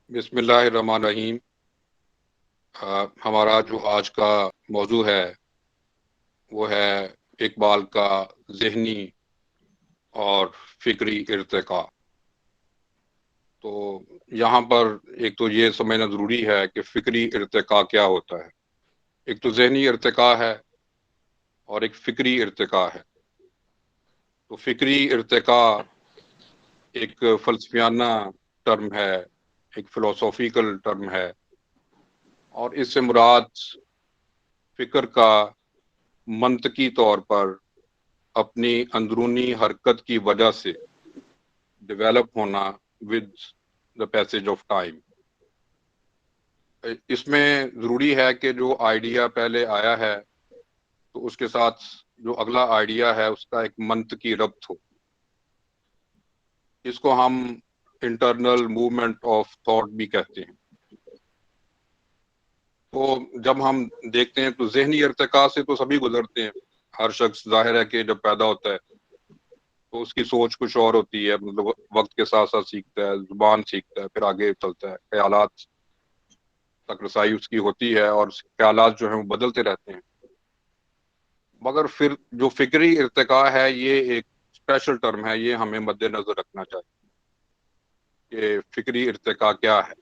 بسم اللہ الرحمن الرحیم۔ ہمارا جو آج کا موضوع ہے وہ ہے اقبال کا ذہنی اور فکری ارتقاء۔ تو یہاں پر ایک تو یہ سمجھنا ضروری ہے کہ فکری ارتقاء کیا ہوتا ہے۔ ایک تو ذہنی ارتقاء ہے اور ایک فکری ارتقاء ہے۔ تو فکری ارتقاء ایک فلسفیانہ ٹرم ہے، ایک فلسافیکل ٹرم ہے، اور اس سے مراد فکر کا منطقی طور پر اپنی اندرونی حرکت کی وجہ سے ڈیولپ ہونا with the passage of time. اس میں ضروری ہے کہ جو آئیڈیا پہلے آیا ہے تو اس کے ساتھ جو اگلا آئیڈیا ہے اس کا ایک منطقی ربط ہو۔ اس کو ہم انٹرنل موومنٹ آف تھاٹ بھی کہتے ہیں۔ تو جب ہم دیکھتے ہیں تو ذہنی ارتقاء سے تو سبھی گزرتے ہیں۔ ہر شخص ظاہر ہے کہ جب پیدا ہوتا ہے تو اس کی سوچ کچھ اور ہوتی ہے، مطلب وقت کے ساتھ ساتھ سیکھتا ہے، زبان سیکھتا ہے، پھر آگے چلتا ہے، خیالات تک رسائی اس کی ہوتی ہے اور خیالات جو ہیں وہ بدلتے رہتے ہیں۔ مگر پھر جو فکری ارتقاء ہے یہ ایک اسپیشل ٹرم ہے، یہ ہمیں مد نظر رکھنا چاہیے کہ فکری ارتقاء کیا ہے،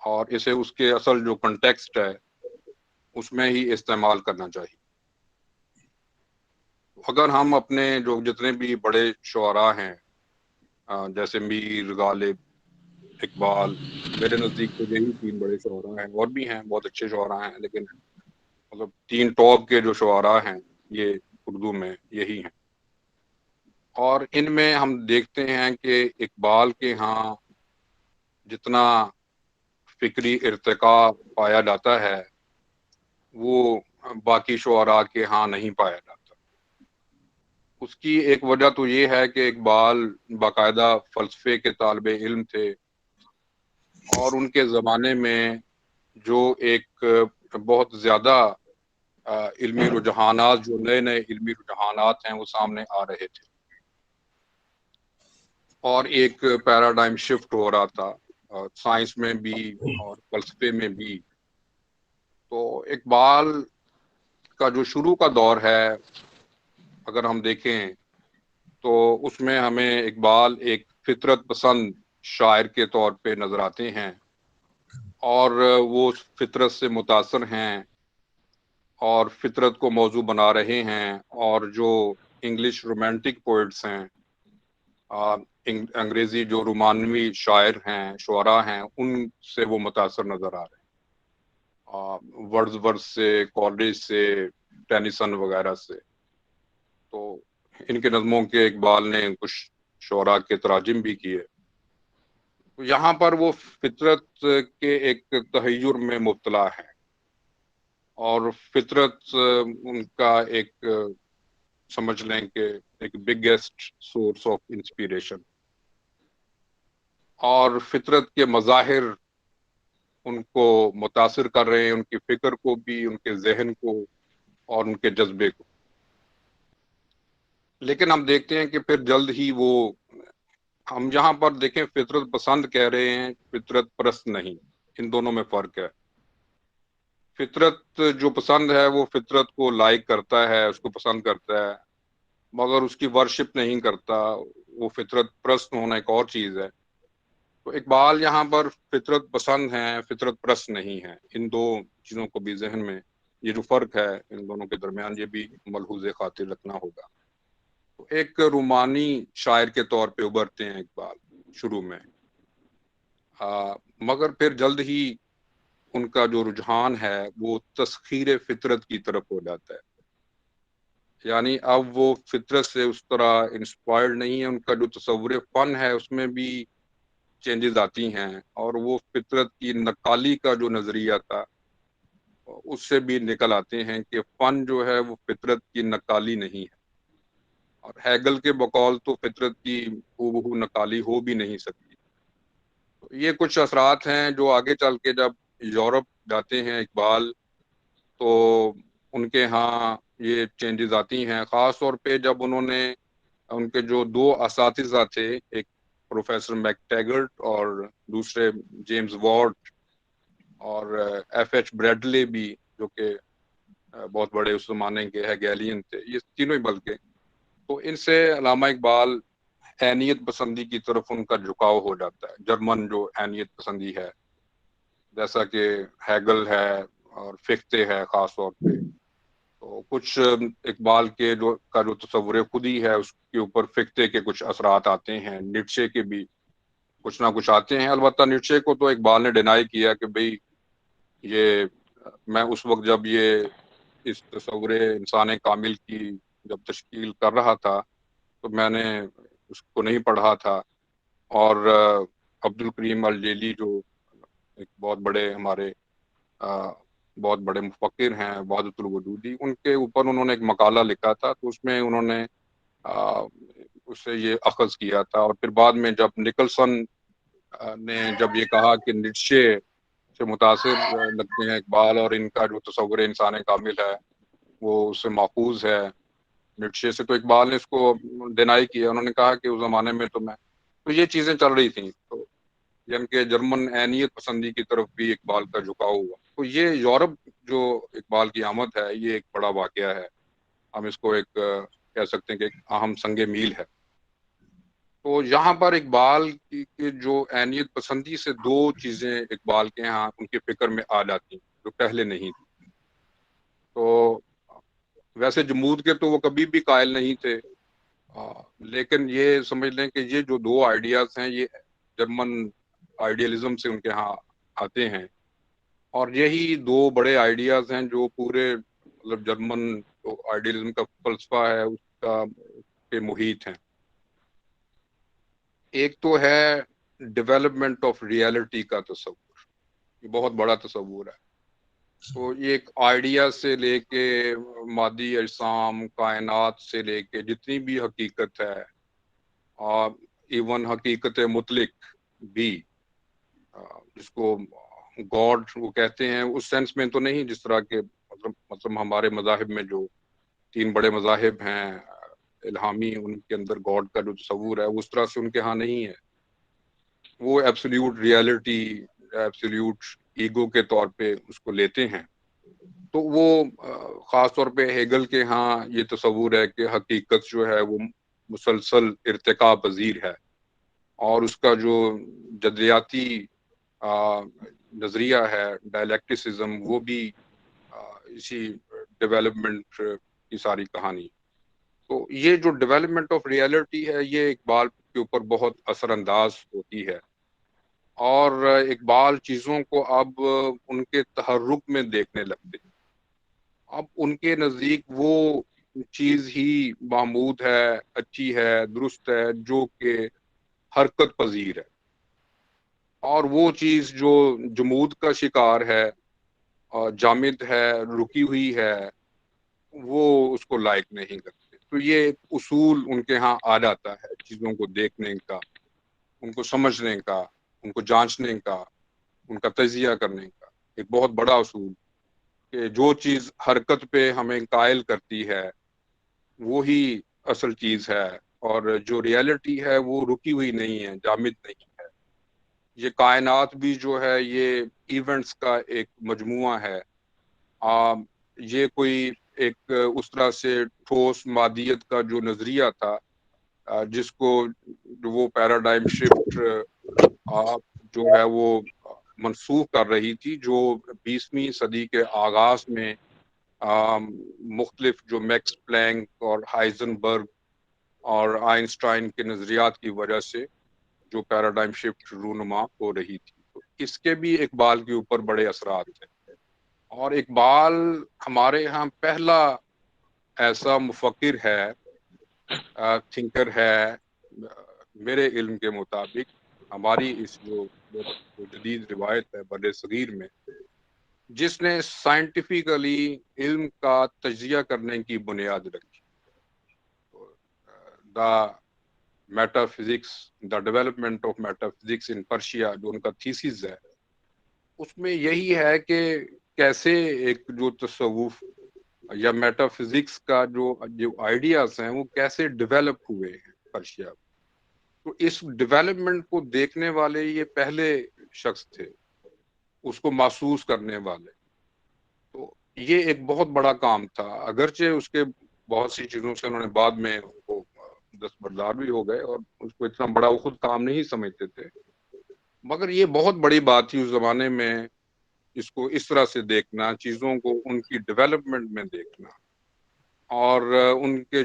اور اسے اس کے اصل جو کنٹیکسٹ ہے اس میں ہی استعمال کرنا چاہیے۔ اگر ہم اپنے جو جتنے بھی بڑے شعراء ہیں، جیسے میر، غالب، اقبال، میرے نزدیک تو یہی تین بڑے شعراء ہیں، اور بھی ہیں بہت اچھے شعراء ہیں، لیکن مطلب تین ٹاپ کے جو شعراء ہیں یہ اردو میں یہی ہیں۔ اور ان میں ہم دیکھتے ہیں کہ اقبال کے ہاں جتنا فکری ارتقاء پایا جاتا ہے وہ باقی شعراء کے ہاں نہیں پایا جاتا۔ اس کی ایک وجہ تو یہ ہے کہ اقبال باقاعدہ فلسفے کے طالب علم تھے، اور ان کے زمانے میں جو ایک بہت زیادہ علمی رجحانات، جو نئے نئے علمی رجحانات ہیں وہ سامنے آ رہے تھے، اور ایک پیراڈائم شفٹ ہو رہا تھا سائنس میں بھی اور فلسفے میں بھی۔ تو اقبال کا جو شروع کا دور ہے اگر ہم دیکھیں تو اس میں ہمیں اقبال ایک فطرت پسند شاعر کے طور پہ نظر آتے ہیں، اور وہ فطرت سے متاثر ہیں اور فطرت کو موضوع بنا رہے ہیں، اور جو انگلش رومانٹک پوئٹس ہیں، انگریزی جو رومانوی شاعر ہیں، شعراء ہیں، ان سے وہ متاثر نظر آ رہے ہیں، ورڈز سے، کالج سے، ٹینیسن وغیرہ سے۔ تو ان کے نظموں کے اقبال نے کچھ شعراء کے تراجم بھی کیے۔ تو یہاں پر وہ فطرت کے ایک تحیر میں مبتلا ہے، اور فطرت ان کا ایک سمجھ لیں کہ ایک بگیسٹ سورس آف انسپیریشن، اور فطرت کے مظاہر ان کو متاثر کر رہے ہیں، ان کی فکر کو بھی، ان کے ذہن کو اور ان کے جذبے کو۔ لیکن ہم دیکھتے ہیں کہ پھر جلد ہی وہ، ہم یہاں پر دیکھیں فطرت پسند کہہ رہے ہیں، فطرت پرست نہیں، ان دونوں میں فرق ہے۔ فطرت جو پسند ہے وہ فطرت کو لائک کرتا ہے، اس کو پسند کرتا ہے، مگر اس کی ورشپ نہیں کرتا۔ وہ فطرت پرست ہونا ایک اور چیز ہے۔ تو اقبال یہاں پر فطرت پسند ہیں، فطرت پرست نہیں ہے۔ ان دو چیزوں کو بھی ذہن میں، یہ جو فرق ہے ان دونوں کے درمیان، یہ بھی ملحوظ خاطر رکھنا ہوگا۔ تو ایک رومانی شاعر کے طور پہ ابھرتے ہیں اقبال شروع میں، مگر پھر جلد ہی ان کا جو رجحان ہے وہ تسخیر فطرت کی طرف ہو جاتا ہے، یعنی اب وہ فطرت سے اس طرح انسپائرڈ نہیں ہے، ان کا جو تصور فن ہے اس میں بھی چینجز آتی ہیں، اور وہ فطرت کی نقالی کا جو نظریہ تھا اس سے بھی نکل آتے ہیں کہ فن جو ہے وہ فطرت کی نقالی نہیں ہے، اور ہیگل کے بقول تو فطرت کی ہو بہو نقالی ہو بھی نہیں سکتی۔ تو یہ کچھ اثرات ہیں جو آگے چل کے جب یورپ جاتے ہیں اقبال تو ان کے ہاں یہ چینجز آتی ہیں، خاص طور پہ جب انہوں نے ان کے جو دو اساتذہ تھے، ایک پروفیسر میک ٹیگرٹ اور دوسرے جیمز وارٹ اور ایف ایچ بریڈلے بھی جو کہ بہت بڑے اس زمانے کے ہیگیلین تھے، یہ تینوں ہی بلکہ، تو ان سے علامہ اقبال اینیت پسندی کی طرف ان کا جھکاؤ ہو جاتا ہے، جرمن جو اینیت پسندی ہے، جیسا کہ ہیگل ہے اور فیکتے ہے خاص طور پہ. تو کچھ اقبال کے جو تصور خودی ہے اس کے اوپر فکتے کے کچھ اثرات آتے ہیں، نیٹشے کے بھی کچھ نہ کچھ آتے ہیں. البتہ نیٹشے کو تو اقبال نے ڈینائی کیا کہ بھئی یہ میں اس وقت جب یہ اس تصور انسان کامل کی جب تشکیل کر رہا تھا تو میں نے اس کو نہیں پڑھا تھا. اور عبد الکریم الجیلی جو ایک بہت بڑے ہمارے بہت بڑے مفکر ہیں، وحدت الوجودی، ان کے اوپر انہوں نے ایک مقالہ لکھا تھا، تو اس میں انہوں نے اس سے یہ اخذ کیا تھا. اور پھر بعد میں جب نکلسن نے جب یہ کہا کہ نیٹشے سے متاثر لگتے ہیں اقبال اور ان کا جو تصور انسان کامل ہے وہ اس سے ماخوذ ہے نیٹشے سے، تو اقبال نے اس کو ڈینائی کیا. انہوں نے کہا کہ اس زمانے میں تو یہ چیزیں چل رہی تھیں، تو یعنی کہ جرمن اینیت پسندی کی طرف بھی اقبال کا جھکاؤ ہوا. تو یہ یورپ جو اقبال کی آمد ہے یہ ایک بڑا واقعہ ہے، ہم اس کو ایک کہہ سکتے ہیں کہ ایک اہم سنگ میل ہے. تو یہاں پر اقبال کی جو اینیت پسندی سے دو چیزیں اقبال کے ہاں ان کے فکر میں آ جاتی ہیں جو پہلے نہیں تھی. تو ویسے جمود کے تو وہ کبھی بھی قائل نہیں تھے، لیکن یہ سمجھ لیں کہ یہ جو دو آئیڈیاز ہیں یہ جرمن آئیڈیالزم سے ان کے ہاں آتے ہیں، اور یہی دو بڑے آئیڈیاز ہیں جو پورے مطلب جرمن جو آئیڈیالزم کا فلسفہ ہے اس کا کے محیط ہیں. ایک تو ہے ڈیولپمنٹ آف ریئلٹی کا تصور، یہ بہت بڑا تصور ہے. تو یہ ایک آئیڈیا سے لے کے مادی اجسام، کائنات سے لے کے جتنی بھی حقیقت ہے، اور ایون حقیقت مطلق بھی، جس کو گاڈ وہ کہتے ہیں، اس سینس میں تو نہیں جس طرح کے مطلب ہمارے مذاہب میں جو تین بڑے مذاہب ہیں الہامی، ان کے اندر گاڈ کا جو تصور ہے اس طرح سے ان کے ہاں نہیں ہے. وہ ایبسلیوٹ ریئلٹی، ایبسلیوٹ ایگو کے طور پہ اس کو لیتے ہیں. تو وہ خاص طور پہ ہیگل کے ہاں یہ تصور ہے کہ حقیقت جو ہے وہ مسلسل ارتقا پذیر ہے، اور اس کا جو جدلیاتی نظریہ ہے ڈائلیکٹسزم، وہ بھی اسی ڈیولپمنٹ کی ساری کہانی. تو یہ جو ڈیولپمنٹ آف ریئلٹی ہے یہ اقبال کے اوپر بہت اثر انداز ہوتی ہے، اور اقبال چیزوں کو اب ان کے تحرک میں دیکھنے لگتے ہیں. اب ان کے نزدیک وہ چیز ہی محمود ہے، اچھی ہے، درست ہے جو کہ حرکت پذیر ہے، اور وہ چیز جو جمود کا شکار ہے، جامد ہے، رکی ہوئی ہے، وہ اس کو لائق نہیں کرتے. تو یہ ایک اصول ان کے ہاں آ جاتا ہے چیزوں کو دیکھنے کا، ان کو سمجھنے کا، ان کو جانچنے کا، ان کا تجزیہ کرنے کا. ایک بہت بڑا اصول کہ جو چیز حرکت پہ ہمیں قائل کرتی ہے وہی اصل چیز ہے، اور جو ریئلٹی ہے وہ رکی ہوئی نہیں ہے، جامد نہیں ہے. یہ کائنات بھی جو ہے یہ ایونٹس کا ایک مجموعہ ہے. یہ کوئی ایک اس طرح سے ٹھوس مادیت کا جو نظریہ تھا جس کو وہ پیراڈائم شفٹ جو ہے وہ منسوخ کر رہی تھی، جو 20ویں صدی کے آغاز میں مختلف جو میکس پلانک اور ہائزنبرگ اور آئنسٹائن کے نظریات کی وجہ سے جو پیراڈائم شفٹ رونما ہو رہی تھی. تو اس کے بھی اقبال کے اوپر بڑے اثرات ہیں، اور اقبال ہمارے ہاں پہلا ایسا مفکر ہے، تھنکر ہے میرے علم کے مطابق، ہماری اس جو جدید روایت ہے بر صغیر میں، جس نے سائنٹیفکلی علم کا تجزیہ کرنے کی بنیاد رکھی. The metaphysics, the development of metaphysics in Prussia, جو ان کا تھیسز ہے، اس میں یہی ہے کہ کیسے ایک جو تصوف یا میٹا فزکس کا جو آئیڈیاز ہیں وہ کیسے ڈیولپ ہوئے ہیں پرشیا. تو اس ڈیولپمنٹ کو دیکھنے والے یہ پہلے شخص تھے، اس کو محسوس کرنے والے. تو یہ ایک بہت بڑا کام تھا، اگرچہ اس کے بہت سی چیزوں سے انہوں نے بعد میں وہ دستبردار بھی ہو گئے اور اس کو اتنا بڑا وہ خود کام نہیں سمجھتے تھے، مگر یہ بہت بڑی بات تھی اس زمانے میں اس کو اس طرح سے دیکھنا، چیزوں کو ان کی ڈیولپمنٹ میں دیکھنا، اور ان کے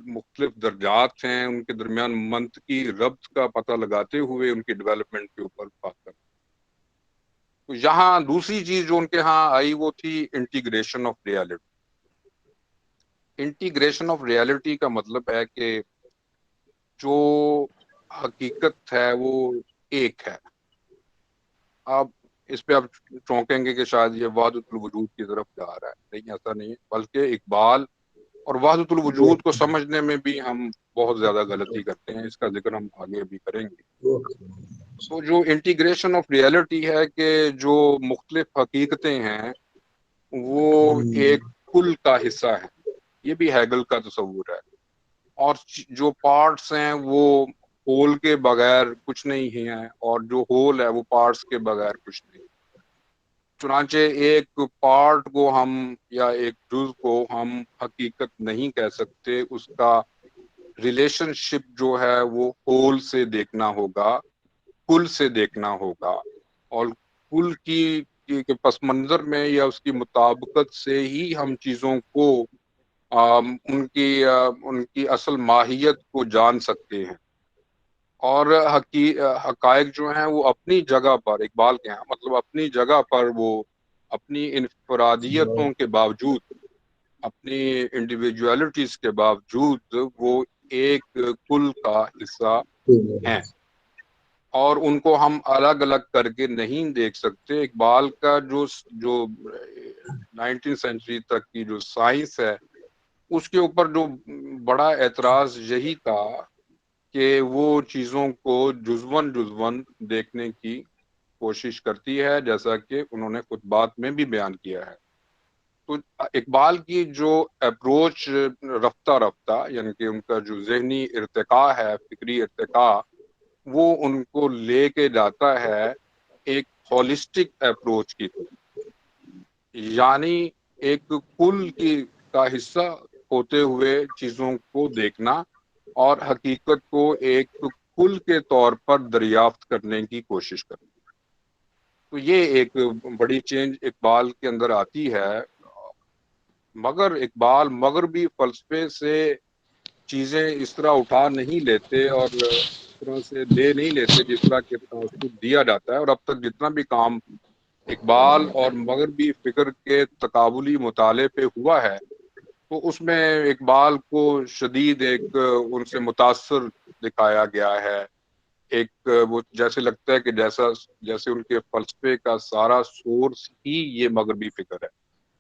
مختلف درجات ہیں ان کے درمیان منطقی ربط کا پتہ لگاتے ہوئے ان کی ڈیولپمنٹ کے اوپر بات کرنا. تو یہاں دوسری چیز جو ان کے ہاں آئی وہ تھی integration of reality. Integration of reality کا مطلب ہے کہ جو حقیقت ہے وہ ایک ہے. آپ اس پہ آپ چونکیں گے کہ شاید یہ وحدت الوجود کی طرف جا رہا ہے، نہیں ایسا نہیں ہے، بلکہ اقبال اور وحدت الوجود کو سمجھنے میں بھی ہم بہت زیادہ غلطی کرتے ہیں، اس کا ذکر ہم آگے بھی کریں گے. تو جو انٹیگریشن آف ریالٹی ہے کہ جو مختلف حقیقتیں ہیں وہ ایک کل کا حصہ ہیں، یہ بھی ہیگل کا تصور ہے، اور جو پارٹس ہیں وہ ہول کے بغیر کچھ نہیں ہیں، اور جو ہول ہے وہ پارٹس کے بغیر کچھ نہیں. چنانچہ ایک پارٹ کو ہم یا ایک جز کو ہم حقیقت نہیں کہہ سکتے، اس کا ریلیشن شپ جو ہے وہ ہول سے دیکھنا ہوگا، کل سے دیکھنا ہوگا، اور کل کی پس منظر میں یا اس کی مطابقت سے ہی ہم چیزوں کو ان کی اصل ماہیت کو جان سکتے ہیں. اور حقائق جو ہیں وہ اپنی جگہ پر، اقبال کے ہیں مطلب اپنی جگہ پر، وہ اپنی انفرادیتوں کے باوجود، اپنی انڈیویجولیٹیز کے باوجود وہ ایک کل کا حصہ ہیں، اور ان کو ہم الگ الگ کر کے نہیں دیکھ سکتے. اقبال کا جو 19 سینچری تک کی جو سائنس ہے اس کے اوپر جو بڑا اعتراض یہی تھا کہ وہ چیزوں کو جزون دیکھنے کی کوشش کرتی ہے، جیسا کہ انہوں نے خطبات میں بھی بیان کیا ہے. تو اقبال کی جو اپروچ رفتہ رفتہ، یعنی کہ ان کا جو ذہنی ارتقاء ہے، فکری ارتقاء، وہ ان کو لے کے جاتا ہے ایک ہولسٹک اپروچ کی طرف، یعنی ایک کل کا حصہ ہوتے ہوئے چیزوں کو دیکھنا اور حقیقت کو ایک کل کے طور پر دریافت کرنے کی کوشش کرنا. تو یہ ایک بڑی چینج اقبال کے اندر آتی ہے. مگر اقبال مغربی فلسفے سے چیزیں اس طرح اٹھا نہیں لیتے اور اس طرح سے لے نہیں لیتے جس طرح کے تناسب دیا جاتا ہے. اور اب تک جتنا بھی کام اقبال اور مغربی فکر کے تقابلی مطالعے پہ ہوا ہے تو اس میں اقبال کو شدید ایک ان سے متاثر دکھایا گیا ہے. ایک وہ جیسے لگتا ہے کہ جیسے ان کے فلسفے کا سارا سورس ہی یہ مغربی فکر ہے.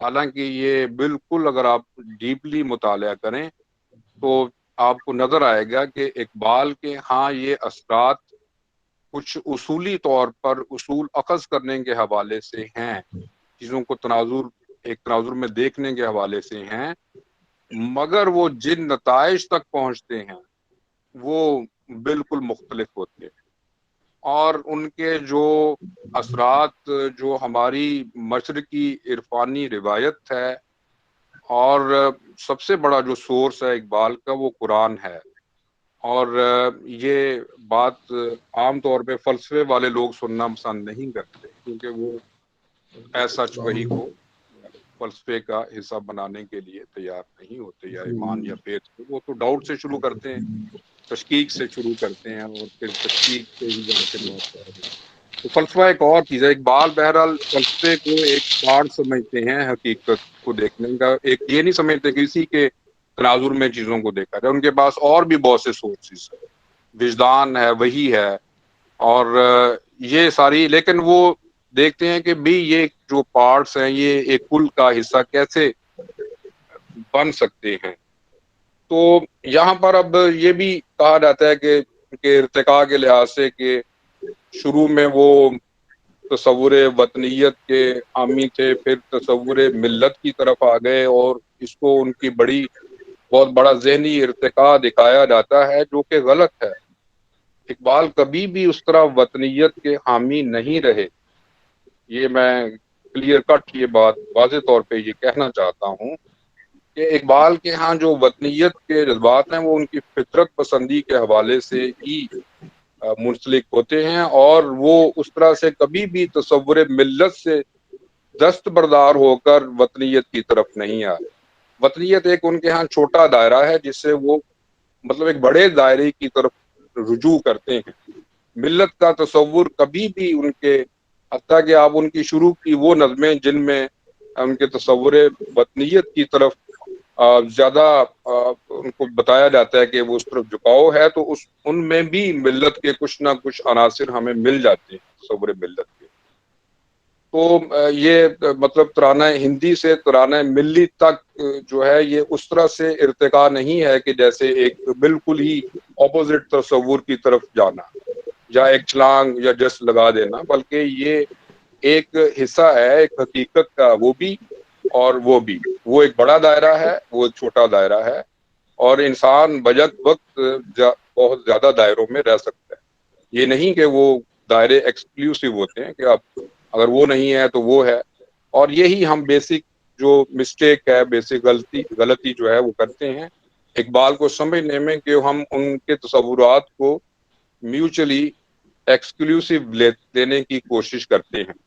حالانکہ یہ بالکل اگر آپ ڈیپلی مطالعہ کریں تو آپ کو نظر آئے گا کہ اقبال کے ہاں یہ اثرات کچھ اصولی طور پر اصول اخذ کرنے کے حوالے سے ہیں، چیزوں کو ایک تناظر میں دیکھنے کے حوالے سے ہیں، مگر وہ جن نتائج تک پہنچتے ہیں وہ بالکل مختلف ہوتے ہیں. اور ان کے جو اثرات جو ہماری مشرقی عرفانی روایت ہے، اور سب سے بڑا جو سورس ہے اقبال کا وہ قرآن ہے. اور یہ بات عام طور پہ فلسفے والے لوگ سننا پسند نہیں کرتے کیونکہ وہ ایز سچ وہی کو فلسفے کا حصہ بنانے کے لیے تیار نہیں ہوتے، یا ایمان یا فیتھ کو وہ تو ڈاؤٹ سے شروع کرتے ہیں، تشکیک سے شروع کرتے ہیں، اور پھر تشکیک سے ہی جا کے بات کرتے ہیں. تو فلسفہ ایک اور چیز ہے. اقبال بہرحال فلسفے کو ایک پارٹ سمجھتے ہیں حقیقت کو دیکھنے کا، ایک یہ نہیں سمجھتے کہ اسی کے تناظر میں چیزوں کو دیکھا جائے. ان کے پاس اور بھی بہت سے سورسز ہیں، وجدان ہے، وحی ہے، اور یہ ساری، لیکن وہ دیکھتے ہیں کہ بھی یہ جو پارٹس ہیں یہ ایک کل کا حصہ کیسے بن سکتے ہیں. تو یہاں پر اب یہ بھی کہا جاتا ہے کہ ارتقاء کے لحاظ سے کہ شروع میں وہ تصور وطنیت کے حامی تھے، پھر تصور ملت کی طرف آ گئے، اور اس کو ان کی بڑی بہت بڑا ذہنی ارتقاء دکھایا جاتا ہے جو کہ غلط ہے۔ اقبال کبھی بھی اس طرح وطنیت کے حامی نہیں رہے، یہ میں کلیئر کٹ یہ بات واضح طور پہ یہ کہنا چاہتا ہوں کہ اقبال کے ہاں جو وطنیت کے جذبات ہیں وہ ان کی فطرت پسندی کے حوالے سے ہی منسلک ہوتے ہیں، اور وہ اس طرح سے کبھی بھی تصور ملت سے دستبردار ہو کر وطنیت کی طرف نہیں آئے۔ وطنیت ایک ان کے ہاں چھوٹا دائرہ ہے جس سے وہ مطلب ایک بڑے دائرے کی طرف رجوع کرتے ہیں۔ ملت کا تصور کبھی بھی ان کے، حتیٰ کہ آپ ان کی شروع کی وہ نظمیں جن میں ان کے تصور وطنیت کی طرف زیادہ ان کو بتایا جاتا ہے کہ وہ اس طرف جھکاؤ ہے، تو ان میں بھی ملت کے کچھ نہ کچھ عناصر ہمیں مل جاتے ہیں تصور ملت کے۔ تو یہ مطلب ترانہ ہندی سے ترانہ ملی تک جو ہے یہ اس طرح سے ارتقاء نہیں ہے کہ جیسے ایک بالکل ہی اپوزٹ تصور کی طرف جانا یا ایک چھلانگ یا جس لگا دینا، بلکہ یہ ایک حصہ ہے ایک حقیقت کا، وہ بھی اور وہ بھی، وہ ایک بڑا دائرہ ہے، وہ ایک چھوٹا دائرہ ہے، اور انسان بجت وقت بہت زیادہ دائروں میں رہ سکتا ہے۔ یہ نہیں کہ وہ دائرے ایکسکلوسیو ہوتے ہیں کہ اب اگر وہ نہیں ہے تو وہ ہے، اور یہی ہم بیسک جو مسٹیک ہے، بیسک غلطی جو ہے وہ کرتے ہیں اقبال کو سمجھنے میں، کہ ہم ان کے تصورات کو میوچلی ایکسکلوسیو لینے کی کوشش کرتے ہیں۔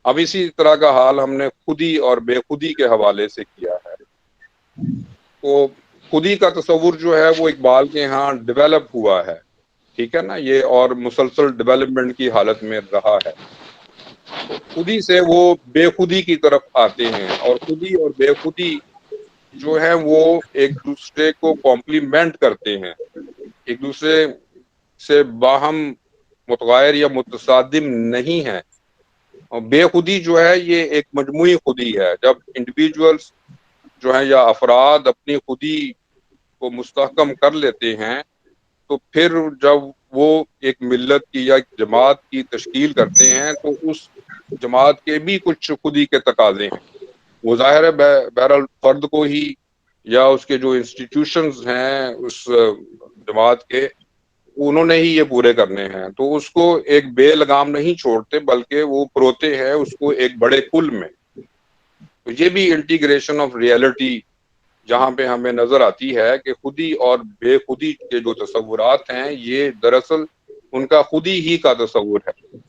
اب اسی طرح کا حال ہم نے خودی اور بے خودی کے حوالے سے کیا ہے۔ تو خودی کا تصور جو ہے وہ اقبال کے ہاں ڈیولپ ہوا ہے، ٹھیک ہے نا، یہ اور مسلسل ڈیولپمنٹ کی حالت میں رہا ہے۔ تو خودی سے وہ بے خودی کی طرف آتے ہیں، اور خودی اور بے خودی جو ہے وہ ایک دوسرے کو کمپلیمنٹ کرتے ہیں، ایک دوسرے سے باہم متغیر یا متصادم نہیں ہے۔ اور بے خودی جو ہے یہ ایک مجموعی خودی ہے، جب انڈیویجولز جو ہیں یا افراد اپنی خودی کو مستحکم کر لیتے ہیں، تو پھر جب وہ ایک ملت کی یا ایک جماعت کی تشکیل کرتے ہیں تو اس جماعت کے بھی کچھ خودی کے تقاضے ہیں۔ وہ ظاہر ہے بہرحال فرد کو ہی یا اس کے جو انسٹیٹیوشنز ہیں اس جماعت کے، انہوں نے ہی یہ پورے کرنے ہیں، تو اس کو ایک بے لگام نہیں چھوڑتے بلکہ وہ پروتے ہیں اس کو ایک بڑے کل میں۔ تو یہ بھی انٹیگریشن آف ریئلٹی جہاں پہ ہمیں نظر آتی ہے کہ خودی اور بے خودی کے جو تصورات ہیں یہ دراصل ان کا خودی ہی کا تصور ہے۔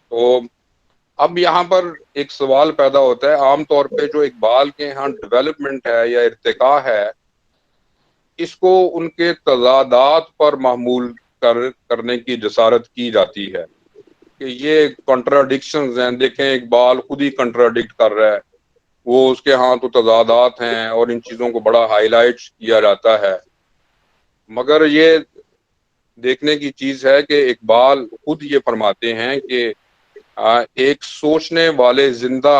تو اب یہاں پر ایک سوال پیدا ہوتا ہے، عام طور پہ جو اقبال کے ہاں ڈیولپمنٹ ہے یا ارتقاء ہے، اس کو ان کے تضادات پر محمول کرنے کی جسارت کی جاتی ہے کہ یہ کنٹراڈکشنز ہیں، دیکھیں اقبال خود ہی کنٹراڈکٹ کر رہا ہے، وہ اس کے ہاں تو تضادات ہیں اور ان چیزوں کو بڑا ہائی لائٹ کیا جاتا ہے۔ مگر یہ دیکھنے کی چیز ہے کہ اقبال خود یہ فرماتے ہیں کہ ایک سوچنے والے زندہ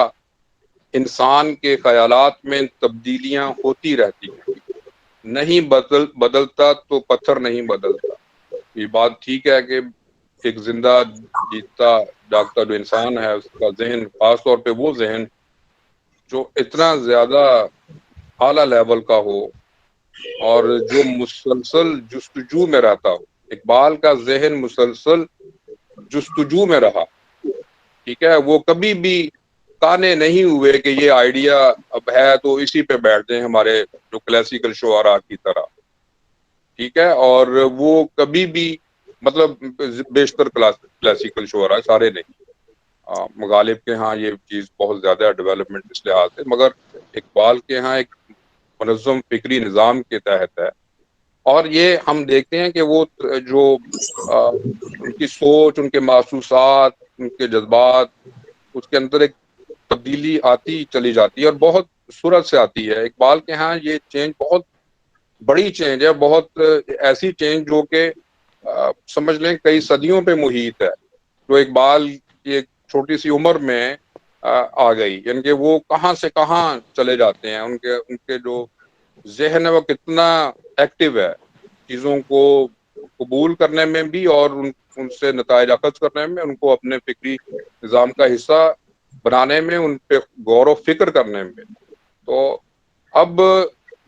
انسان کے خیالات میں تبدیلیاں ہوتی رہتی ہیں، نہیں بدلتا تو پتھر نہیں بدلتا۔ یہ بات ٹھیک ہے کہ ایک زندہ جیتا جاگتا جو انسان ہے اس کا ذہن، خاص طور پہ وہ ذہن جو اتنا زیادہ اعلیٰ لیول کا ہو اور جو مسلسل جستجو میں رہتا ہو، اقبال کا ذہن مسلسل جستجو میں رہا، ٹھیک ہے، وہ کبھی بھی کانے نہیں ہوئے کہ یہ آئیڈیا اب ہے تو اسی پہ بیٹھ جائیں ہمارے جو کلاسیکل شعراء کی طرح، ٹھیک ہے، اور وہ کبھی بھی مطلب بیشتر کلاسیکل شعراء، سارے نہیں، مغالب کے ہاں یہ چیز بہت زیادہ ڈیولپمنٹ اس لحاظ سے، مگر اقبال کے ہاں ایک منظم فکری نظام کے تحت ہے۔ اور یہ ہم دیکھتے ہیں کہ وہ جو ان کی سوچ، ان کے محسوسات، ان کے جذبات، اس کے اندر ایک تبدیلی آتی چلی جاتی ہے اور بہت سرعت سے آتی ہے۔ اقبال کے ہاں یہ چینج بہت بڑی چینج ہے، بہت ایسی چینج جو کہ سمجھ لیں کئی صدیوں پہ محیط ہے، جو اقبال کی ایک چھوٹی سی عمر میں آ گئی، یعنی کہ وہ کہاں سے کہاں چلے جاتے ہیں، ان کے جو ذہن ہے وہ کتنا ایکٹیو ہے چیزوں کو قبول کرنے میں بھی اور ان سے نتائج اخذ کرنے میں، ان کو اپنے فکری نظام کا حصہ بنانے میں، ان پہ غور و فکر کرنے میں۔ تو اب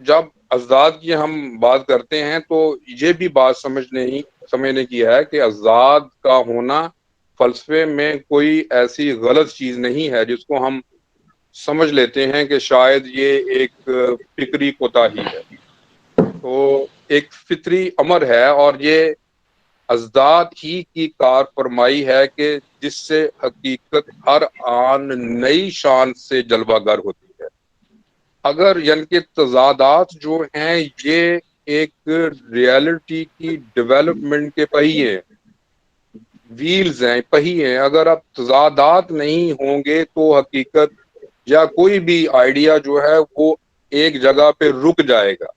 جب ازداد کی ہم بات کرتے ہیں تو یہ بھی بات سمجھنے کی ہے کہ ازداد کا ہونا فلسفے میں کوئی ایسی غلط چیز نہیں ہے جس کو ہم سمجھ لیتے ہیں کہ شاید یہ ایک فکری کوتاہی ہے. تو ایک فطری امر ہے اور یہ ازداد ہی کی کار فرمائی ہے کہ جس سے حقیقت ہر آن نئی شان سے جلوہ گر ہوتی ہے. اگر یعنی کہ تضادات جو ہیں یہ ایک ریالٹی کی ڈیولپمنٹ کے پہیے ہیں، ویلز ہیں، پہیے ہیں. اگر اب تضادات نہیں ہوں گے تو حقیقت یا کوئی بھی آئیڈیا جو ہے وہ ایک جگہ پہ رک جائے گا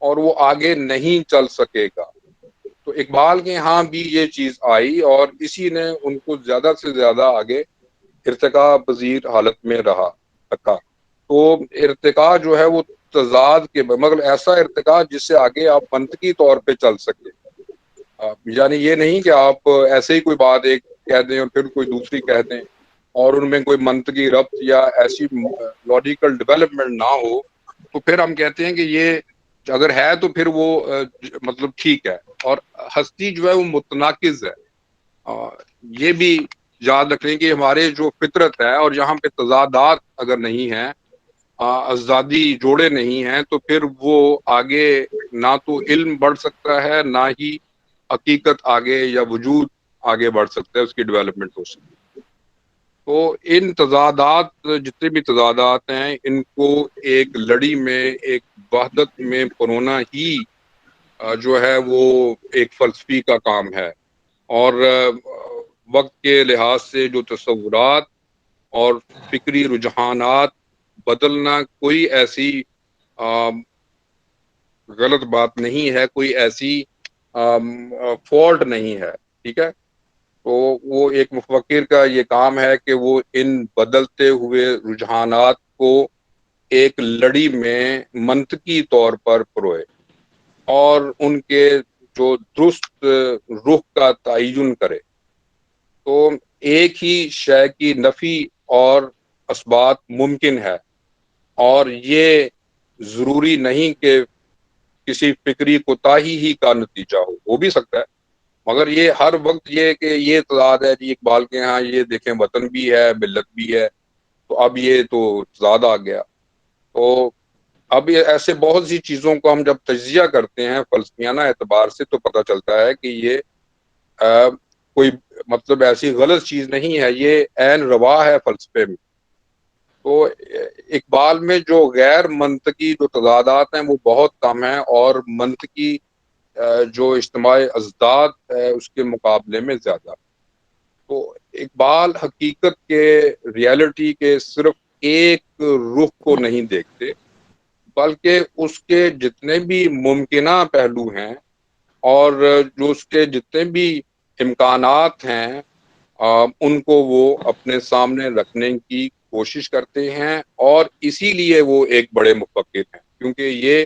اور وہ آگے نہیں چل سکے گا. تو اقبال کے ہاں بھی یہ چیز آئی اور اسی نے ان کو زیادہ سے زیادہ آگے ارتقا پذیر حالت میں رکھا. تو ارتقا جو ہے وہ تضاد کے مگر ایسا ارتقا جس سے آگے آپ منطقی طور پہ چل سکے. یعنی یہ نہیں کہ آپ ایسے ہی کوئی بات ایک کہہ دیں اور پھر کوئی دوسری کہہ دیں اور ان میں کوئی منطقی ربط یا ایسی لاجیکل ڈیولپمنٹ نہ ہو تو پھر ہم کہتے ہیں کہ یہ اگر ہے تو پھر وہ مطلب ٹھیک ہے. اور ہستی جو ہے وہ متناقض ہے. یہ بھی یاد رکھیں کہ ہمارے جو فطرت ہے اور یہاں پہ تضادات اگر نہیں ہیں، ازدادی جوڑے نہیں ہیں، تو پھر وہ آگے نہ تو علم بڑھ سکتا ہے نہ ہی حقیقت آگے یا وجود آگے بڑھ سکتا ہے، اس کی ڈیولپمنٹ ہو سکتی ہے. تو ان تضادات جتنے بھی تضادات ہیں ان کو ایک لڑی میں ایک وحدت میں پرونا ہی جو ہے وہ ایک فلسفی کا کام ہے. اور وقت کے لحاظ سے جو تصورات اور فکری رجحانات بدلنا کوئی ایسی غلط بات نہیں ہے، کوئی ایسی فالٹ نہیں ہے. ٹھیک ہے. تو وہ ایک مفکر کا یہ کام ہے کہ وہ ان بدلتے ہوئے رجحانات کو ایک لڑی میں منطقی طور پر پروئے اور ان کے جو درست رخ کا تعین کرے. تو ایک ہی شے کی نفی اور اثبات ممکن ہے اور یہ ضروری نہیں کہ کسی فکری کوتاہی ہی کا نتیجہ ہو بھی سکتا ہے. مگر یہ ہر وقت یہ کہ یہ تضاد ہے جی اقبال کے ہاں یہ دیکھیں وطن بھی ہے ملت بھی ہے تو اب یہ تو تضاد آ گیا. تو اب یہ ایسے بہت سی چیزوں کو ہم جب تجزیہ کرتے ہیں فلسفیانہ اعتبار سے تو پتہ چلتا ہے کہ یہ کوئی مطلب ایسی غلط چیز نہیں ہے، یہ عین روا ہے فلسفے میں. تو اقبال میں جو غیر منطقی جو تضادات ہیں وہ بہت کم ہیں اور منطقی جو اجتماع ازداد ہے اس کے مقابلے میں زیادہ. تو اقبال حقیقت کے ریالٹی کے صرف ایک رخ کو نہیں دیکھتے بلکہ اس کے جتنے بھی ممکنہ پہلو ہیں اور جو اس کے جتنے بھی امکانات ہیں ان کو وہ اپنے سامنے رکھنے کی کوشش کرتے ہیں اور اسی لیے وہ ایک بڑے مفکر ہیں کیونکہ یہ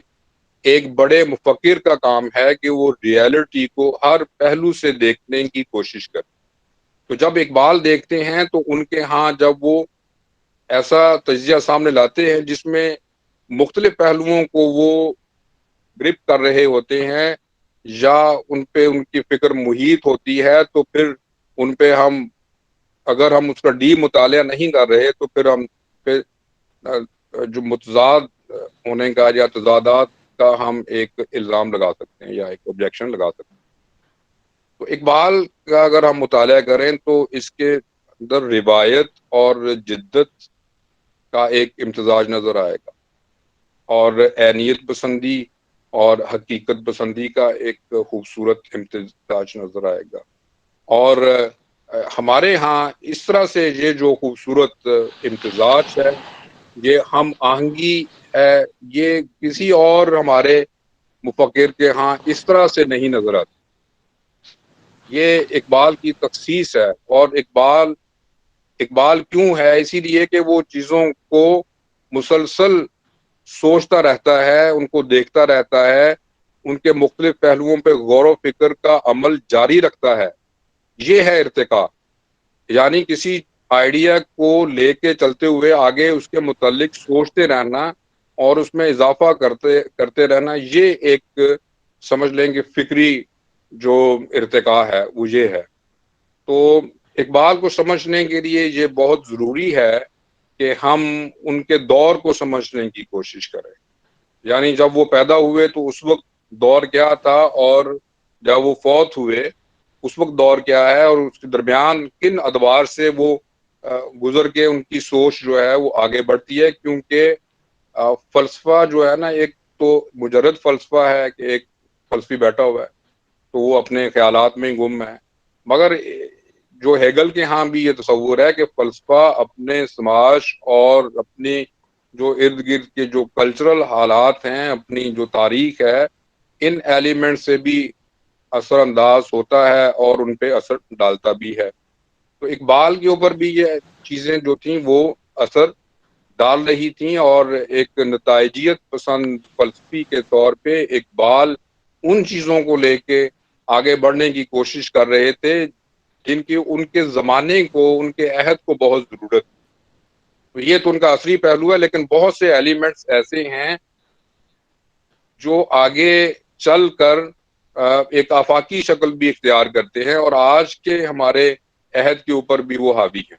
ایک بڑے مفکر کا کام ہے کہ وہ ریالٹی کو ہر پہلو سے دیکھنے کی کوشش کرے. تو جب اقبال دیکھتے ہیں تو ان کے ہاں جب وہ ایسا تجزیہ سامنے لاتے ہیں جس میں مختلف پہلوؤں کو وہ گرپ کر رہے ہوتے ہیں یا ان پہ ان کی فکر محیط ہوتی ہے تو پھر ان پہ اگر ہم اس کا مطالعہ نہیں کر رہے تو پھر ہم پھر جو متضاد ہونے کا یا تضادات کا ہم ایک الزام لگا سکتے ہیں یا ایک آبجیکشن لگا سکتے ہیں. تو اقبال کا اگر ہم مطالعہ کریں تو اس کے اندر روایت اور جدت کا ایک امتزاج نظر آئے گا اور عینیت پسندی اور حقیقت پسندی کا ایک خوبصورت امتزاج نظر آئے گا. اور ہمارے ہاں اس طرح سے یہ جو خوبصورت امتزاج ہے یہ ہم آہنگی ہے یہ کسی اور ہمارے مفکر کے ہاں اس طرح سے نہیں نظر آتی. یہ اقبال کی تخصیص ہے اور اقبال کیوں ہے اسی لیے کہ وہ چیزوں کو مسلسل سوچتا رہتا ہے، ان کو دیکھتا رہتا ہے، ان کے مختلف پہلوؤں پہ غور و فکر کا عمل جاری رکھتا ہے. یہ ہے ارتقاء. یعنی کسی آئیڈیا کو لے کے چلتے ہوئے آگے اس کے متعلق سوچتے رہنا اور اس میں اضافہ کرتے رہنا، یہ ایک سمجھ لیں کہ فکری جو ارتقاء ہے وہ یہ ہے۔ تو اقبال کو سمجھنے کے لیے یہ بہت ضروری ہے کہ ہم ان کے دور کو سمجھنے کی کوشش کریں، یعنی جب وہ پیدا ہوئے تو اس وقت دور کیا تھا، اور جب وہ فوت ہوئے اس وقت دور کیا ہے، اور اس کے درمیان کن ادوار سے وہ گزر کے ان کی سوچ جو ہے وہ آگے بڑھتی ہے۔ کیونکہ فلسفہ جو ہے نا، ایک تو مجرد فلسفہ ہے کہ ایک فلسفی بیٹھا ہوا ہے تو وہ اپنے خیالات میں گم ہے، مگر جو ہیگل کے ہاں بھی یہ تصور ہے کہ فلسفہ اپنے سماج اور اپنی جو ارد گرد کے جو کلچرل حالات ہیں، اپنی جو تاریخ ہے، ان ایلیمنٹ سے بھی اثر انداز ہوتا ہے اور ان پہ اثر ڈالتا بھی ہے۔ تو اقبال کے اوپر بھی یہ چیزیں جو تھیں وہ اثر ڈال رہی تھیں، اور ایک نتائجیت پسند فلسفی کے طور پہ اقبال ان چیزوں کو لے کے آگے بڑھنے کی کوشش کر رہے تھے جن کی ان کے زمانے کو، ان کے عہد کو بہت ضرورت تھی۔ تو یہ تو ان کا عصری پہلو ہے، لیکن بہت سے ایلیمنٹس ایسے ہیں جو آگے چل کر ایک آفاقی شکل بھی اختیار کرتے ہیں، اور آج کے ہمارے عہد کے اوپر بھی وہ حاوی ہیں۔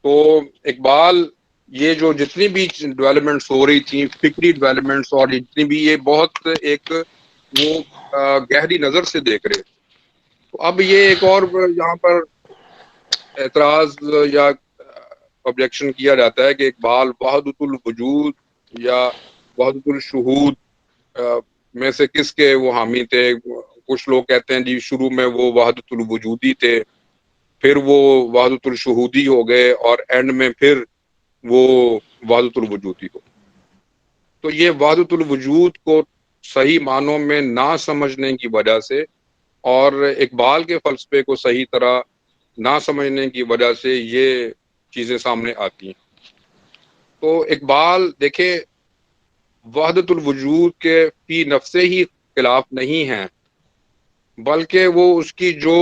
تو اقبال یہ جو جتنی بھی ڈیولپمنٹس ہو رہی تھیں، فکری ڈیولپمنٹس، اور جتنی بھی، یہ بہت ایک وہ گہری نظر سے دیکھ رہے تھے۔ تو اب یہ ایک اور یہاں پر اعتراض یا آبجیکشن کیا جاتا ہے کہ اقبال وحدت الوجود یا وحدت الشہود میں سے کس کے وہ حامی تھے۔ کچھ لوگ کہتے ہیں جی شروع میں وہ وحدت الوجودی تھے، پھر وہ وحدت الشہودی ہو گئے، اور اینڈ میں پھر وہ وحدت الوجودی ہو۔ تو یہ وحدت الوجود کو صحیح معنوں میں نہ سمجھنے کی وجہ سے، اور اقبال کے فلسفے کو صحیح طرح نہ سمجھنے کی وجہ سے یہ چیزیں سامنے آتی ہیں۔ تو اقبال دیکھیں وحدت الوجود کے فی نفسے ہی خلاف نہیں ہیں، بلکہ وہ اس کی جو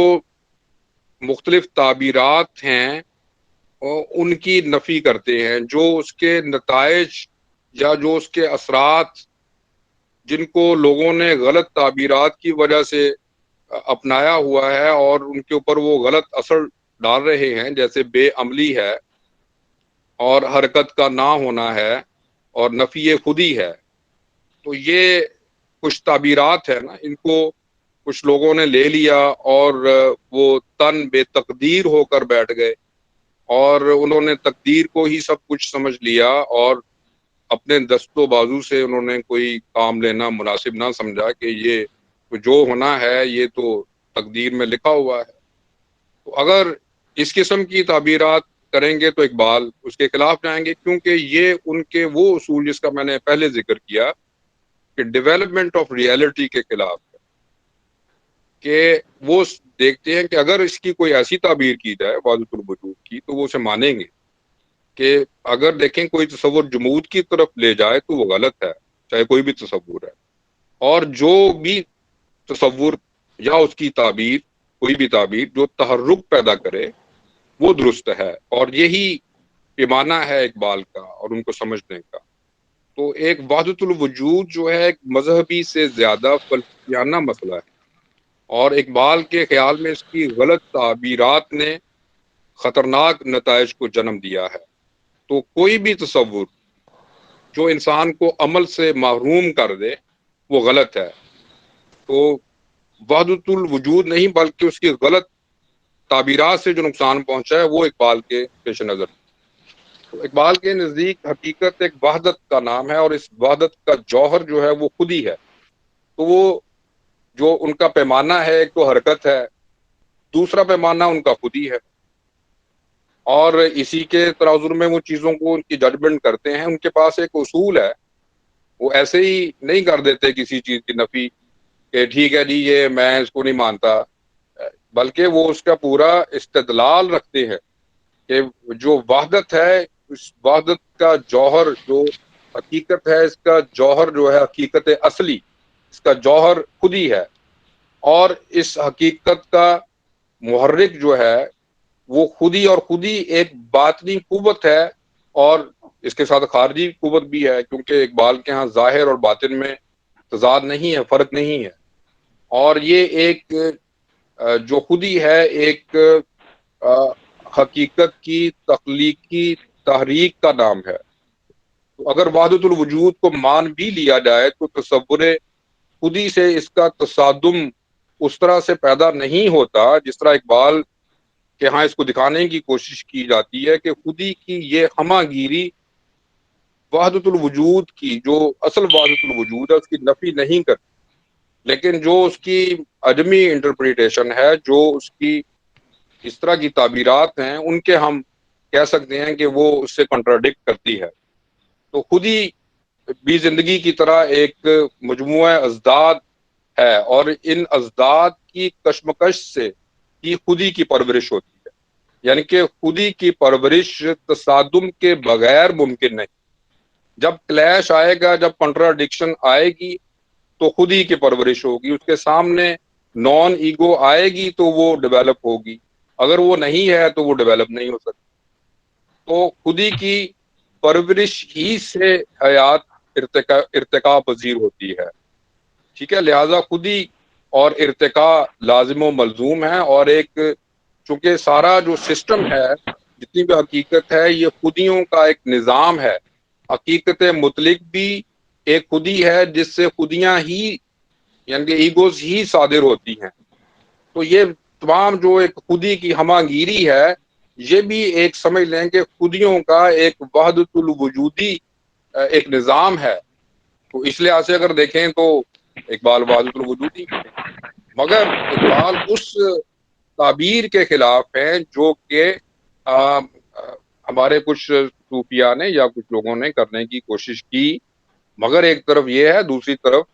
مختلف تعبیرات ہیں ان کی نفی کرتے ہیں، جو اس کے نتائج یا جو اس کے اثرات جن کو لوگوں نے غلط تعبیرات کی وجہ سے اپنایا ہوا ہے اور ان کے اوپر وہ غلط اثر ڈال رہے ہیں، جیسے بے عملی ہے، اور حرکت کا نہ ہونا ہے، اور نفی خودی ہے۔ تو یہ کچھ تعبیرات ہیں نا، ان کو کچھ لوگوں نے لے لیا اور وہ تن بے تقدیر ہو کر بیٹھ گئے، اور انہوں نے تقدیر کو ہی سب کچھ سمجھ لیا، اور اپنے دست و بازو سے انہوں نے کوئی کام لینا مناسب نہ سمجھا کہ یہ جو ہونا ہے یہ تو تقدیر میں لکھا ہوا ہے۔ تو اگر اس قسم کی تعبیرات کریں گے تو اقبال اس کے خلاف جائیں گے، کیونکہ یہ ان کے وہ اصول جس کا میں نے پہلے ذکر کیا کہ ڈیولپمنٹ آف ریئلٹی کے خلاف ہے، کہ وہ دیکھتے ہیں کہ اگر اس کی کوئی ایسی تعبیر کی جائے وحدت الوجود کی تو وہ اسے مانیں گے، کہ اگر دیکھیں کوئی تصور جمود کی طرف لے جائے تو وہ غلط ہے، چاہے کوئی بھی تصور ہے، اور جو بھی تصور یا اس کی تعبیر، کوئی بھی تعبیر جو تحرک پیدا کرے وہ درست ہے، اور یہی پیمانہ ہے اقبال کا اور ان کو سمجھنے کا۔ تو ایک وحدت الوجود جو ہے ایک مذہبی سے زیادہ فلسفیانہ مسئلہ ہے، اور اقبال کے خیال میں اس کی غلط تعبیرات نے خطرناک نتائج کو جنم دیا ہے۔ تو کوئی بھی تصور جو انسان کو عمل سے محروم کر دے وہ غلط ہے۔ تو وحدت الوجود نہیں بلکہ اس کی غلط تعبیرات سے جو نقصان پہنچا ہے وہ اقبال کے پیش نظر۔ تو اقبال کے نزدیک حقیقت ایک وحدت کا نام ہے، اور اس وحدت کا جوہر جو ہے وہ خود ہی ہے۔ تو وہ جو ان کا پیمانہ ہے، ایک تو حرکت ہے، دوسرا پیمانہ ان کا خود ہی ہے، اور اسی کے تناظر میں وہ چیزوں کو ان کی ججمنٹ کرتے ہیں۔ ان کے پاس ایک اصول ہے، وہ ایسے ہی نہیں کر دیتے کسی چیز کی نفی کہ ٹھیک ہے جی یہ میں اس کو نہیں مانتا، بلکہ وہ اس کا پورا استدلال رکھتے ہیں کہ جو وحدت ہے، اس وحدت کا جوہر جو حقیقت ہے، اس کا جوہر جو ہے حقیقت اصلی، اس کا جوہر خود ہی ہے، اور اس حقیقت کا محرک جو ہے وہ خود ہی اور خود ہی ایک باطنی قوت ہے، اور اس کے ساتھ خارجی قوت بھی ہے، کیونکہ اقبال کے ہاں ظاہر اور باطن میں تضاد نہیں ہے، فرق نہیں ہے، اور یہ ایک جو خود ہی ہے ایک حقیقت کی تخلیقی تحریک کا نام ہے۔ تو اگر وحدت الوجود کو مان بھی لیا جائے تو تصور خودی سے اس کا تصادم اس طرح سے پیدا نہیں ہوتا جس طرح اقبال کے ہاں اس کو دکھانے کی کوشش کی جاتی ہے کہ خودی کی یہ ہمہ گیری وحدت الوجود کی جو اصل وحدت الوجود ہے اس کی نفی نہیں کرتی، لیکن جو اس کی عدمی انٹرپریٹیشن ہے، جو اس کی اس طرح کی تعبیرات ہیں، ان کے ہم کہہ سکتے ہیں کہ وہ اس سے کنٹراڈکٹ کرتی ہے۔ تو خود ہی بھی زندگی کی طرح ایک مجموعہ ازداد ہے، اور ان ازداد کی کشمکش سے ہی خودی کی پرورش ہوتی ہے، یعنی کہ خودی کی پرورش تصادم کے بغیر ممکن نہیں۔ جب کلیش آئے گا، جب کنٹراڈکشن آئے گی تو خودی کی پرورش ہوگی، اس کے سامنے نان ایگو آئے گی تو وہ ڈیولپ ہوگی، اگر وہ نہیں ہے تو وہ ڈیولپ نہیں ہو سکتی۔ تو خودی کی پرورش ہی سے حیات ارتقا پذیر ہوتی ہے، ٹھیک ہے، لہذا خودی اور ارتقا لازم و ملزوم ہے، اور ایک چونکہ سارا جو سسٹم ہے، جتنی بھی حقیقت ہے، یہ خودیوں کا ایک نظام ہے۔ حقیقت مطلق بھی ایک خودی ہے جس سے خودیاں ہی یعنی کہ ایگوز ہی صادر ہوتی ہیں۔ تو یہ تمام جو ایک خودی کی ہمہ گیری ہے، یہ بھی ایک سمجھ لیں کہ خودیوں کا ایک وحدت الوجودی ایک نظام ہے۔ تو اس لحاظ سے اگر دیکھیں تو اقبال وحدت الوجودی ہیں، مگر اقبال اس تعبیر کے خلاف ہیں جو کہ آ، آ، ہمارے کچھ صوفیاء نے یا کچھ لوگوں نے کرنے کی کوشش کی، مگر ایک طرف یہ ہے، دوسری طرف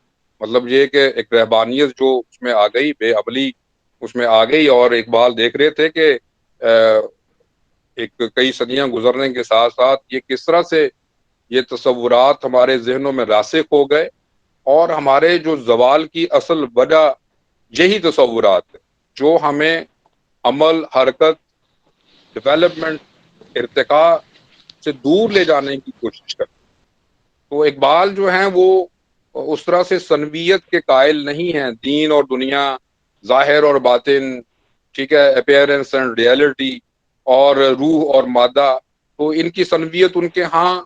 مطلب یہ کہ ایک رہبانیت جو اس میں آ گئی، بے عملی اس میں آ گئی، اور اقبال دیکھ رہے تھے کہ ایک کئی صدیاں گزرنے کے ساتھ ساتھ یہ کس طرح سے یہ تصورات ہمارے ذہنوں میں راسخ ہو گئے، اور ہمارے جو زوال کی اصل وجہ یہی تصورات ہے جو ہمیں عمل، حرکت، ڈیولپمنٹ، ارتقاء سے دور لے جانے کی کوشش کرتے ہیں۔ تو اقبال جو ہیں وہ اس طرح سے سنویت کے قائل نہیں ہیں، دین اور دنیا، ظاہر اور باطن، ٹھیک ہے، اپیئرنس اینڈ ریئلٹی، اور روح اور مادہ، تو ان کی سنویت ان کے ہاں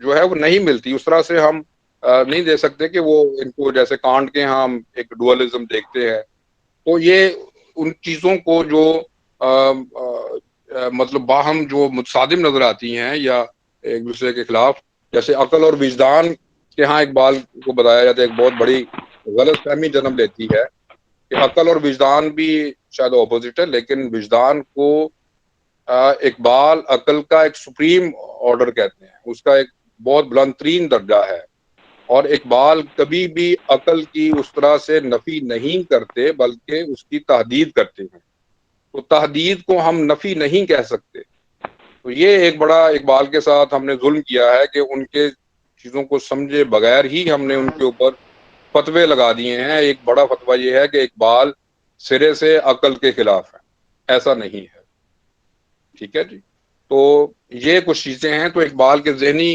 جو ہے وہ نہیں ملتی۔ اس طرح سے ہم نہیں دے سکتے کہ وہ ان کو جیسے کانٹ کے ہاں ہم ایک ڈوئلزم دیکھتے ہیں، تو یہ ان چیزوں کو جو مطلب باہم جو متصادم نظر آتی ہیں یا ایک دوسرے کے خلاف، جیسے عقل اور وجدان کے ہاں اقبال کو بتایا جاتا ہے، ایک بہت بڑی غلط فہمی جنم لیتی ہے کہ عقل اور وجدان بھی شاید اپوزٹ ہے، لیکن وجدان کو اقبال عقل کا ایک سپریم آرڈر کہتے ہیں، اس کا ایک بہت بلند ترین درجہ ہے، اور اقبال کبھی بھی عقل کی اس طرح سے نفی نہیں کرتے بلکہ اس کی تحدید کرتے ہیں۔ تو تحدید کو ہم نفی نہیں کہہ سکتے۔ تو یہ ایک بڑا اقبال کے ساتھ ہم نے ظلم کیا ہے کہ ان کے چیزوں کو سمجھے بغیر ہی ہم نے ان کے اوپر فتوے لگا دیے ہیں۔ ایک بڑا فتویٰ یہ ہے کہ اقبال سرے سے عقل کے خلاف ہے، ایسا نہیں ہے، ٹھیک ہے جی۔ تو یہ کچھ چیزیں ہیں۔ تو اقبال کے ذہنی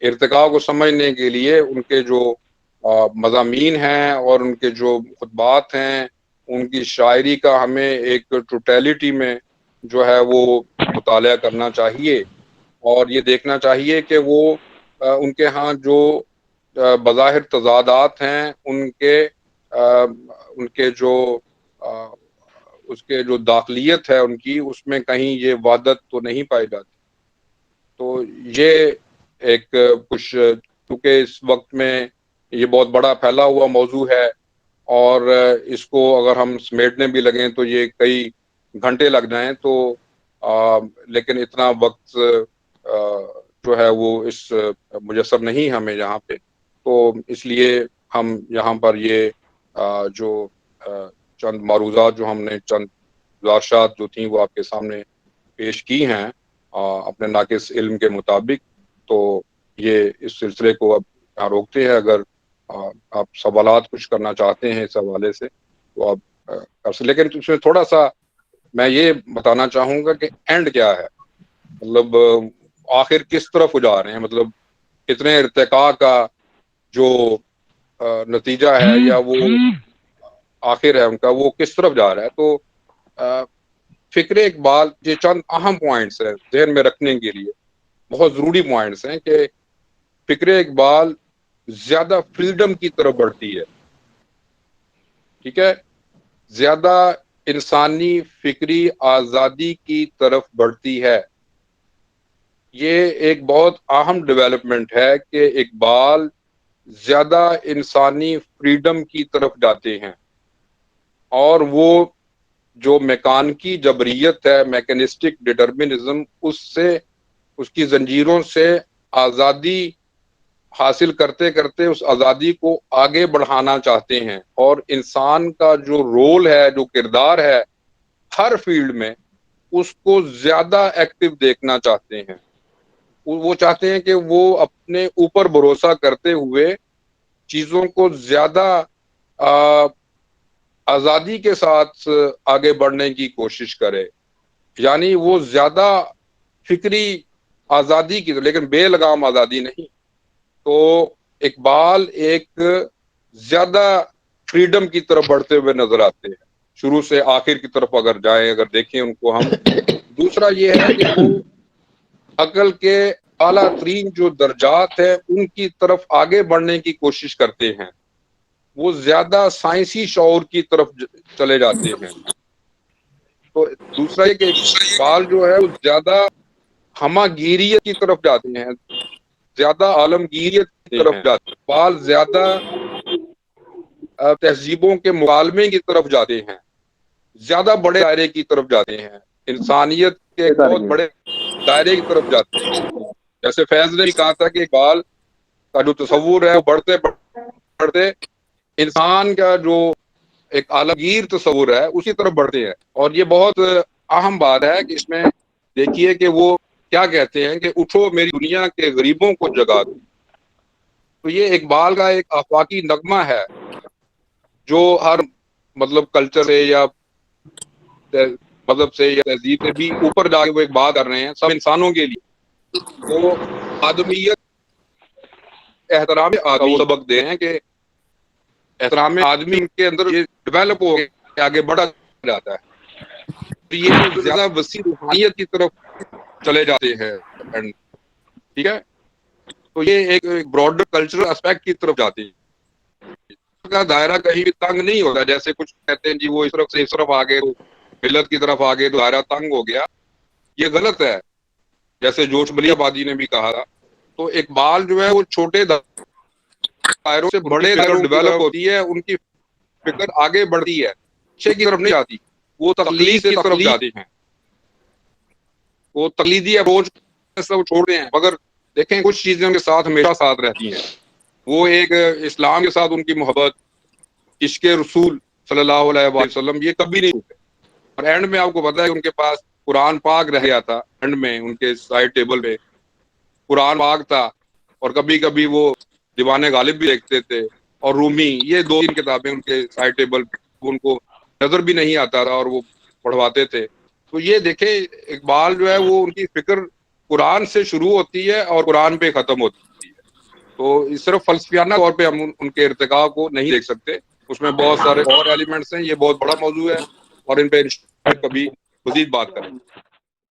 ارتقاء کو سمجھنے کے لیے ان کے جو مضامین ہیں اور ان کے جو خطبات ہیں، ان کی شاعری کا ہمیں ایک ٹوٹیلٹی میں جو ہے وہ مطالعہ کرنا چاہیے، اور یہ دیکھنا چاہیے کہ وہ ان کے ہاں جو بظاہر تضادات ہیں، ان کے جو اس کے جو داخلیت ہے ان کی، اس میں کہیں یہ وحدت تو نہیں پائی جاتی۔ تو یہ ایک کچھ، کیونکہ اس وقت میں یہ بہت بڑا پھیلا ہوا موضوع ہے، اور اس کو اگر ہم سمیٹنے بھی لگیں تو یہ کئی گھنٹے لگ جائیں، تو لیکن اتنا وقت جو ہے وہ اس میسر نہیں ہمیں یہاں پہ، تو اس لیے ہم یہاں پر یہ جو چند معروضات جو ہم نے چند گزارشات جو تھیں وہ آپ کے سامنے پیش کی ہیں اپنے ناقص علم کے مطابق، تو یہ اس سلسلے کو اب یہاں روکتے ہیں۔ اگر آپ سوالات کچھ کرنا چاہتے ہیں اس حوالے سے تو آپ کر سکتے، لیکن اس میں تھوڑا سا میں یہ بتانا چاہوں گا کہ اینڈ کیا ہے۔ مطلب آخر کس طرف جا رہے ہیں، مطلب کتنے ارتقاء کا جو نتیجہ ہے یا وہ آخر ہے ان کا، وہ کس طرف جا رہا ہے. تو فکر اقبال یہ چند اہم پوائنٹس ہیں ذہن میں رکھنے کے لیے، بہت ضروری پوائنٹس ہیں کہ فکر اقبال زیادہ فریڈم کی طرف بڑھتی ہے. ٹھیک ہے، زیادہ انسانی فکری آزادی کی طرف بڑھتی ہے. یہ ایک بہت اہم ڈیولپمنٹ ہے کہ اقبال زیادہ انسانی فریڈم کی طرف جاتے ہیں، اور وہ جو میکانکی جبریت ہے، میکینسٹک ڈٹرمنزم، اس کی زنجیروں سے آزادی حاصل کرتے کرتے اس آزادی کو آگے بڑھانا چاہتے ہیں، اور انسان کا جو رول ہے، جو کردار ہے ہر فیلڈ میں، اس کو زیادہ ایکٹیو دیکھنا چاہتے ہیں. وہ چاہتے ہیں کہ وہ اپنے اوپر بھروسہ کرتے ہوئے چیزوں کو زیادہ آزادی کے ساتھ آگے بڑھنے کی کوشش کرے. یعنی وہ زیادہ فکری آزادی کی، لیکن بے لگام آزادی نہیں. تو اقبال ایک زیادہ فریڈم کی طرف بڑھتے ہوئے نظر آتے ہیں، شروع سے آخر کی طرف اگر جائیں، اگر دیکھیں ان کو ہم. دوسرا یہ ہے کہ وہ عقل کے اعلیٰ ترین جو درجات ہیں ان کی طرف آگے بڑھنے کی کوشش کرتے ہیں. وہ زیادہ سائنسی شعور کی طرف چلے جاتے ہیں. تو دوسرا یہ کہ اقبال جو ہے وہ زیادہ ہماگیریت کی طرف جاتے ہیں، زیادہ عالمگیریت کی طرف جاتے ہیں. اقبال زیادہ تہذیبوں کے مکالمے کی طرف جاتے ہیں، زیادہ بڑے دائرے کی طرف جاتے ہیں، انسانیت کے ایک بہت بڑے دائرے کی طرف جاتے ہیں. جیسے فیض نے بھی کہا تھا کہ اقبال کا جو تصور ہے وہ بڑھتے بڑھتے انسان کا جو ایک عالمگیر تصور ہے اسی طرف بڑھتے ہیں. اور یہ بہت اہم بات ہے کہ اس میں دیکھیے کہ وہ کیا کہتے ہیں کہ اٹھو میری دنیا کے غریبوں کو جگا دو. تو یہ اقبال کا ایک آفاقی نغمہ ہے جو ہر مطلب کلچر سے یا مذہب سے یا تہذیب سے بھی اوپر جا کے وہ ایک بات کر رہے ہیں سب انسانوں کے لیے. تو آدمیت، احترام آدمی سبق دے ہیں کہ احترام آدمی کے اندر یہ ڈیولپ ہو کے آگے بڑھا جاتا ہے. تو یہ زیادہ وسیع روحانیت کی طرف چلے جاتے ہیں. ٹھیک ہے، تو یہ ایک براڈر کلچرل اسپیکٹ کی طرف جاتے ہیں. کا دائرہ کہیں بھی تنگ نہیں ہوتا، جیسے کچھ کہتے ہیں جی وہ اس طرف سے اس طرف آگے تو ملت کی طرف آگے تو دائرہ تنگ ہو گیا. یہ غلط ہے. جیسے جوش ملی آبادی نے بھی کہا تھا. تو اقبال جو ہے وہ چھوٹے دائروں سے بڑے دائروں ڈیولپ ہوتی ہے، ان کی فکر آگے بڑھتی ہے، اچھے کی طرف نہیں جاتی. وہ تقلید کی طرف جاتے ہیں، وہ تقلیدی اپروچ سب چھوڑتے ہیں. مگر دیکھیں کچھ چیزیں ان کے ساتھ ہمیشہ ساتھ رہتی ہیں. وہ ایک اسلام کے ساتھ ان کی محبت، عشق رسول صلی اللہ علیہ وسلم، یہ کبھی نہیں ہوتے. اور اینڈ میں آپ کو پتا ہے ان کے پاس قرآن پاک رہ گیا تھا. اینڈ میں ان کے سائڈ ٹیبل پہ قرآن پاک تھا، اور کبھی کبھی وہ دیوان غالب بھی دیکھتے تھے، اور رومی. یہ دو تین کتابیں ان کے سائڈ ٹیبل ان کو نظر بھی نہیں آتا تھا اور وہ پڑھواتے تھے. تو یہ دیکھیں اقبال جو ہے وہ ان کی فکر قرآن سے شروع ہوتی ہے اور قرآن پہ ختم ہوتی ہے. تو صرف فلسفیانہ طور پہ ہم ان کے ارتقاء کو نہیں دیکھ سکتے، اس میں بہت سارے اور ایلیمنٹس ہیں. یہ بہت بڑا موضوع ہے اور ان پہ کبھی مزید بات کریں.